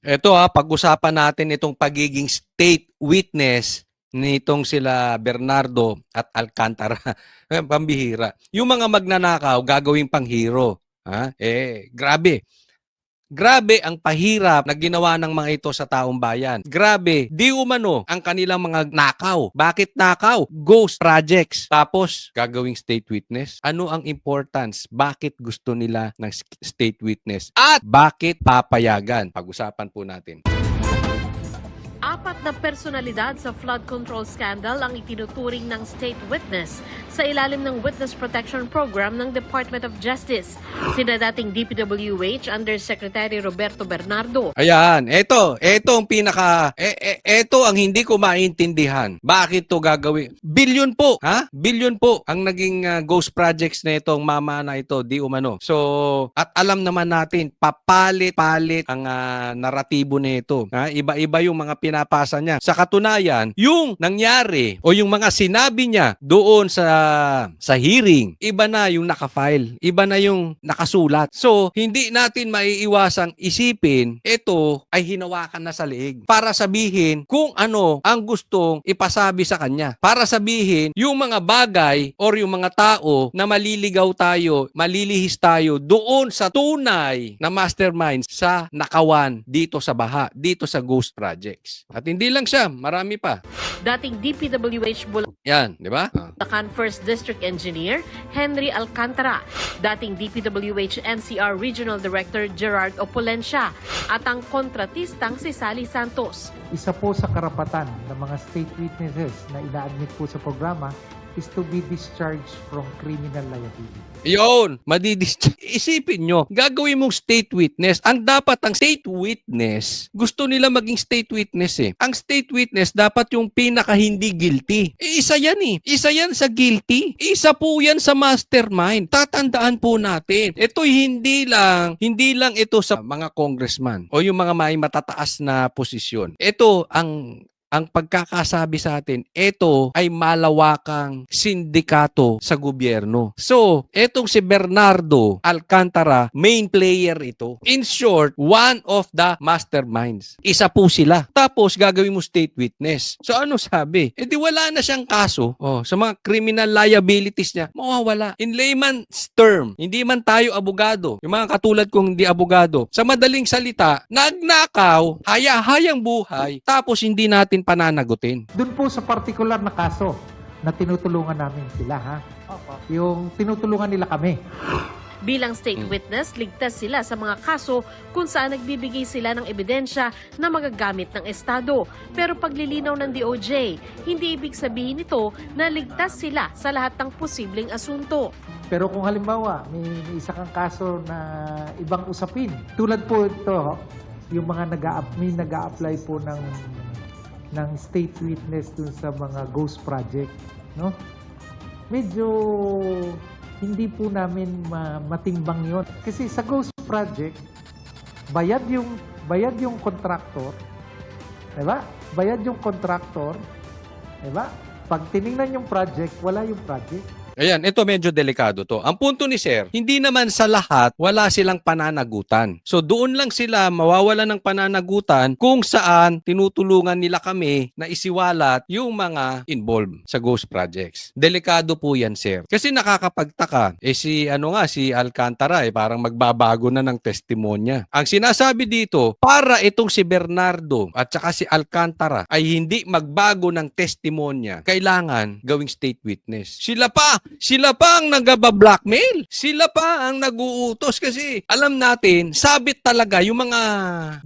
Eto pag-usapan natin itong pagiging state witness nitong sila Bernardo at Alcantara. Pambihira. Yung mga magnanakaw gagawing panghero. Grabe. Grabe ang pahirap na ginawa ng mga ito sa taong bayan. Grabe, di umano ang kanilang mga nakaw. Bakit nakaw? Ghost projects. Tapos, gagawing state witness. Ano ang importance? Bakit gusto nila ng state witness? At bakit papayagan? Pag-usapan po natin. Apat na personalidad sa flood control scandal ang itinuturing ng state witness sa ilalim ng Witness Protection Program ng Department of Justice. Sina dating DPWH Undersecretary Roberto Bernardo. Ayan, ito ang ito ang hindi ko maintindihan. Bakit to gagawin? Billion po, Billion po ang naging ghost projects na itong mama na ito, di umano. So, at alam naman natin, papalit-palit ang naratibo na ito. Iba-iba yung mga pinapasa niya. Sa katunayan, yung nangyari o yung mga sinabi niya doon sa hearing, iba na yung nakafile, iba na yung nakasulat. So, hindi natin maiiwasang isipin, ito ay hinawakan na sa leeg para sabihin kung ano ang gustong ipasabi sa kanya. Para sabihin yung mga bagay or yung mga tao na maliligaw tayo, malilihis tayo doon sa tunay na mastermind sa nakawan dito sa baha, dito sa ghost projects. At hindi lang siya, marami pa. Dating DPWH Yan, di ba? Bulacan 1st District Engineer Henry Alcantara, dating DPWH NCR Regional Director Gerard Opulencia, at ang kontratistang si Sally Santos. Isa po sa karapatan ng mga state witnesses na ina-admit po sa programa is to be discharged from criminal liability. Yun, isipin nyo, gagawin mong state witness. Ang dapat ang state witness, gusto nila maging state witness eh. Ang state witness dapat yung pinaka hindi guilty. Isa yan eh. Isa yan sa guilty. Isa po yan sa mastermind. Tatandaan po natin. Ito hindi lang ito sa mga congressman o yung mga may matataas na posisyon. Ito ang pagkakasabi sa atin, ito ay malawakang sindikato sa gobyerno. So, etong si Bernardo Alcantara, main player ito. In short, one of the masterminds. Isa po sila. Tapos, gagawin mo state witness. So, ano sabi? Di wala na siyang kaso. Sa mga criminal liabilities niya, mawawala. In layman's term, hindi man tayo abogado. Yung mga katulad kong hindi abogado. Sa madaling salita, nagnakaw, haya-hayang buhay, tapos hindi natin pananagutin. Doon po sa particular na kaso na tinutulungan namin sila, yung tinutulungan nila kami. Bilang state witness, ligtas sila sa mga kaso kung saan nagbibigay sila ng ebidensya na magagamit ng Estado. Pero paglilinaw ng DOJ, hindi ibig sabihin nito na ligtas sila sa lahat ng posibleng asunto. Pero kung halimbawa, may isa kang kaso na ibang usapin, tulad po ito, yung mga nag-a-apply po ng state witness dun sa mga ghost project, no? Medyo hindi po namin matimbang yon. Kasi sa ghost project, bayad yung contractor, 'di ba? Bayad yung contractor, 'di ba? Pag tiningnan yung project, wala yung project. Ayan, ito medyo delikado to. Ang punto ni Sir, hindi naman sa lahat wala silang pananagutan. So doon lang sila mawawala ng pananagutan kung saan tinutulungan nila kami na isiwalat yung mga involved sa ghost projects. Delikado po yan, Sir. Kasi nakakapagtaka. Si Alcantara parang magbabago na ng testimonya. Ang sinasabi dito, para itong si Bernardo at saka si Alcantara ay hindi magbago ng testimonya, kailangan gawing state witness. Sila pa ang nagba-blackmail. Sila pa ang nag-uutos kasi alam natin, sabit talaga yung mga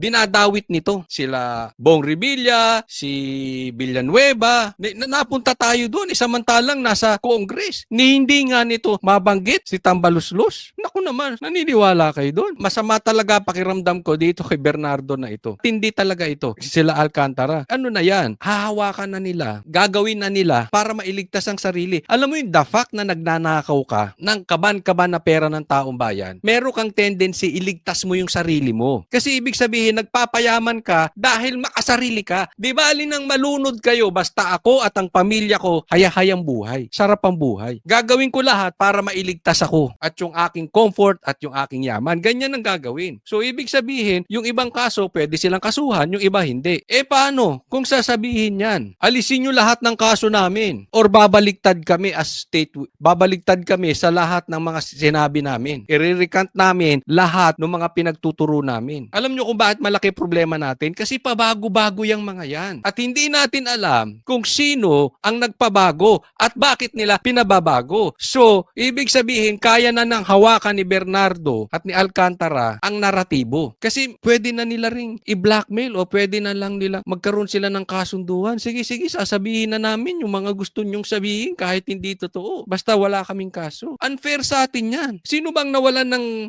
dinadawit nito. Sila Bong Revilla, si Villanueva, napunta tayo doon. Samantalang nasa Congress. Hindi nga nito mabanggit si Tambaluslos. Naku naman, naniniwala kayo doon. Masama talaga pakiramdam ko dito kay Bernardo na ito. Hindi talaga ito. Sila Alcantara. Ano na yan? Hahawakan na nila. Gagawin na nila para mailigtas ang sarili. Alam mo yung the fact fact na nagnanakaw ka ng kaban-kaban na pera ng taong bayan, meron kang tendency iligtas mo yung sarili mo. Kasi ibig sabihin, nagpapayaman ka dahil makasarili ka. Di ba alin ang malunod kayo, basta ako at ang pamilya ko, hayahayang buhay. Sarap ang buhay. Gagawin ko lahat para mailigtas ako at yung aking comfort at yung aking yaman. Ganyan ang gagawin. So ibig sabihin, yung ibang kaso, pwede silang kasuhan, yung iba hindi. Paano? Kung sasabihin yan, alisin nyo lahat ng kaso namin or babaligtad kami as state, babaligtad kami sa lahat ng mga sinabi namin. I-recant namin lahat ng mga pinagtuturo namin. Alam nyo kung bakit malaki problema natin? Kasi pabago-bago yung mga yan. At hindi natin alam kung sino ang nagpabago at bakit nila pinababago. So, ibig sabihin, kaya na ng hawakan ni Bernardo at ni Alcantara ang naratibo. Kasi pwede na nila ring i-blackmail o pwede na lang nila magkaroon sila ng kasunduan. Sige, sasabihin na namin yung mga gusto nyong sabihin kahit hindi totoo. Basta wala kaming kaso. Unfair sa atin yan. Sino bang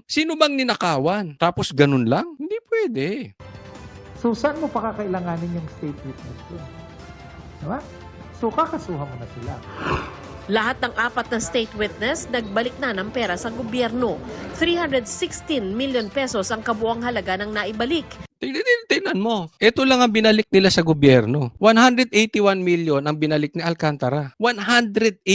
sino bang ninakawan? Tapos ganun lang? Hindi pwede. So, saan mo pa kakailanganin yung state witness ko? Diba? So, kakasuhan mo na sila. Lahat ng apat na state witness nagbalik na ng pera sa gobyerno. 316 million pesos ang kabuuang halaga ng naibalik. Tingnan mo. Ito lang ang binalik nila sa gobyerno. 181 million ang binalik ni Alcantara. 181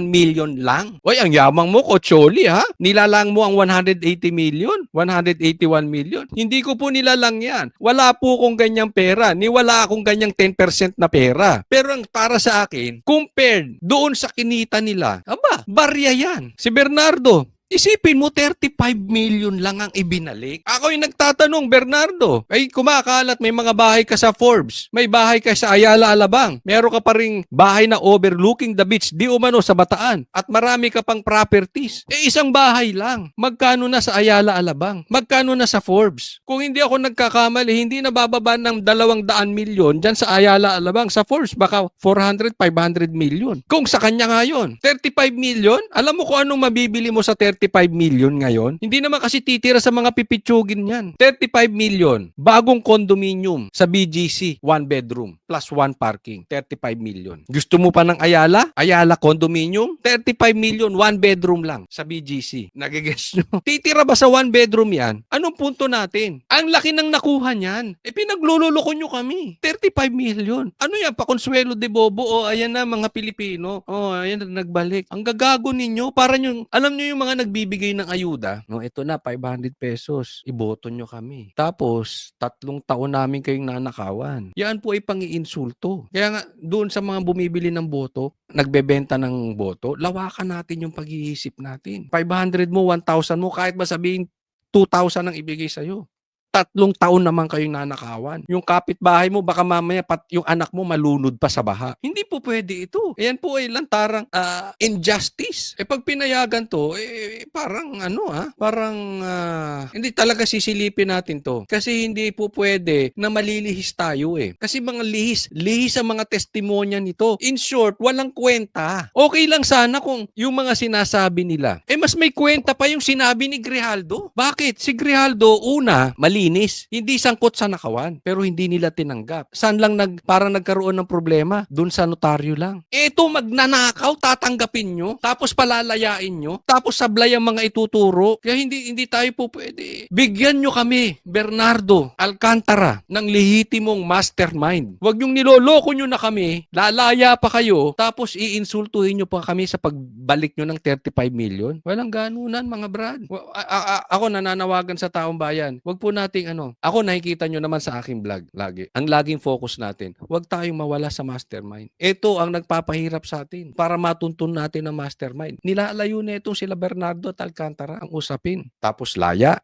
million lang. Oy, ang yamang mo, Kocholi, ha? Nilalang mo ang 180 million? 181 million? Hindi ko po nilalang yan. Wala po akong ganyang pera. Wala akong ganyang 10% na pera. Pero ang para sa akin, compared doon sa kinita nila, aba, barya yan. Si Bernardo, isipin mo, 35 million lang ang ibinalik. Ako yung nagtatanong, Bernardo, ay kumakalat, may mga bahay ka sa Forbes, may bahay ka sa Ayala, Alabang, meron ka pa ring bahay na overlooking the beach, di umano sa Bataan, at marami ka pang properties. Isang bahay lang. Magkano na sa Ayala, Alabang? Magkano na sa Forbes? Kung hindi ako nagkakamali, hindi na bababa ng 200 milyon dyan sa Ayala, Alabang. Sa Forbes, baka 400, 500 million. Kung sa kanya ngayon, 35 million, alam mo kung anong mabibili mo sa 35 million ngayon? Hindi naman kasi titira sa mga pipitsugin yan. 35 million. Bagong condominium sa BGC. 1 bedroom plus 1 parking. 35 million. Gusto mo pa ng Ayala? Ayala condominium? 35 million. 1 bedroom lang sa BGC. Nagigess nyo? Titira ba sa 1 bedroom yan? Anong punto natin? Ang laki ng nakuha niyan. Pinaglululoko nyo kami. 35 million. Ano yan? Pakonsuelo de Bobo? O ayan na mga Pilipino. O ayan na nagbalik. Ang gagago ninyo. Para nyo, alam nyo yung mga nagbibigay ng ayuda, no, ito na, 500 pesos. Iboto nyo kami. Tapos, 3 taon namin kayong nanakawan. Yan po ay pang-iinsulto. Kaya nga, doon sa mga bumibili ng boto, nagbebenta ng boto, lawakan natin yung pag-iisip natin. 500 mo, 1,000 mo, kahit ba sabihin 2,000 ang ibigay sa'yo. 3 taon naman kayong nanakawan. Yung kapitbahay mo, baka mamaya yung anak mo malunod pa sa baha. Hindi po pwede ito. Ayan po ay lantarang injustice. Pag pinayagan to, parang hindi talaga sisilipin natin to. Kasi hindi po pwede na malilihis tayo Kasi mga lihis ang mga testimonya nito. In short, walang kwenta. Okay lang sana kung yung mga sinasabi nila. Mas may kwenta pa yung sinabi ni Grijaldo. Bakit? Si Grijaldo, una, malinis. Hindi sangkot sa nakawan, pero hindi nila tinanggap. Saan lang parang nagkaroon ng problema? Doon sa notaryo lang. Ito, magnanakaw, tatanggapin nyo, tapos palalayain nyo, tapos sablay ang mga ituturo. Kaya hindi tayo po pwede. Bigyan nyo kami, Bernardo Alcantara, ng lehitimong mastermind. Huwag yung niloloko nyo na kami, lalaya pa kayo, tapos iinsultuhin nyo pa kami sa pagbalik nyo ng 35 million. Walang ganunan, mga brad. Ako nananawagan sa taong bayan. Huwag po nating ako nakikita nyo naman sa aking vlog lagi. Ang laging focus natin, huwag tayong mawala sa mastermind. Ito ang nagpapahirap sa atin para matuntun natin ang mastermind. Nilalayo na itong sila Bernardo at Alcantara ang usapin. Tapos laya.